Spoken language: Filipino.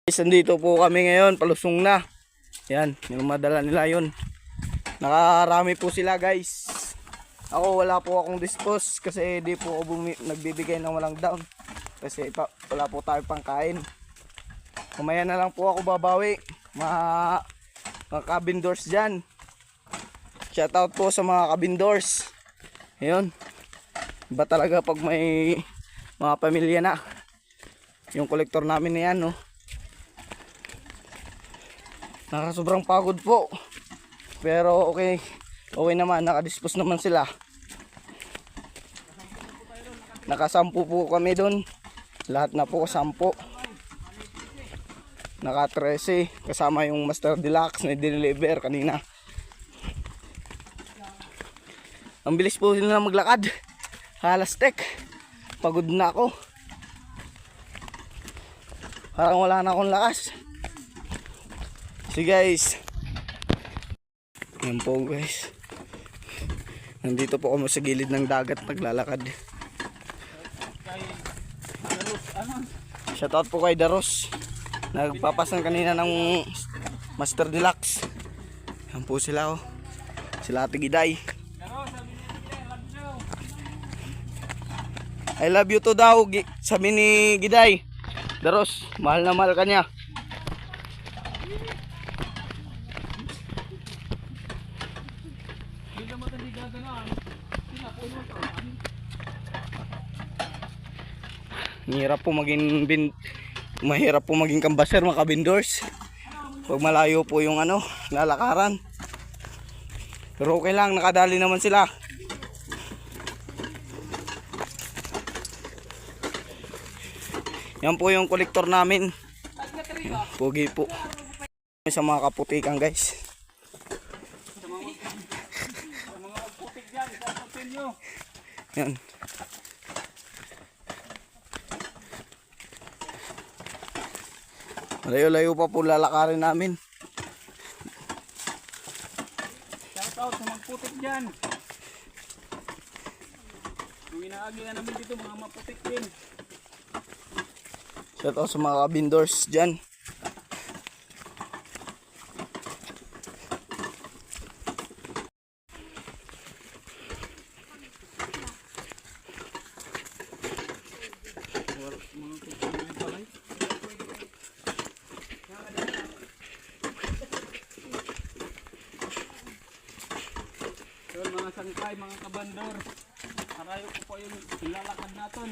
Guys, nandito po kami ngayon, palusong na. Yan, yung madala nila yun. Nakarami po sila guys. Ako wala po akong dispose kasi di po ako nagbibigay ng walang down. Kasi wala po tayo pangkain. Kumaya na lang po ako babawi. Mga kabindors dyan. Shoutout po sa mga kabindors. Ayun. Iba talaga pag may mga pamilya na. Yung kolektor namin na yan, no. Sobrang pagod po. Pero okay naman, nakadispose naman sila. Nakasampu po kami doon. Lahat na po 10. Naka 13 kasama yung Master Deluxe na deliver kanina. Ang bilis po nila maglakad. Halastek. Pagod na ako. Parang wala na akong lakas. So guys, yan po guys, nandito po kami sa gilid ng dagat naglalakad. Shoutout po kay Daros, nagpapasan kanina ng Master Deluxe. Yan po sila, oh. Sila Ate Giday. I love you to daw, sabi ni Giday. Daros, mahal na mahal ka niya. Mahirap po maging kambaser mga kabindors pag malayo po yung lalakaran. Pero okay lang, nakadali naman sila. Yan po yung kolektor namin. Pogi po sa mga kaputikan guys. Yan. Layo-layo pa po lalakarin namin. Shoutout sa magputik dyan. Yung inaagihan namin dito mga maputik din. Shoutout sa mga kabindors dyan. So mga sangkay, mga kabandor, harayo ko po yung ilalakad natin.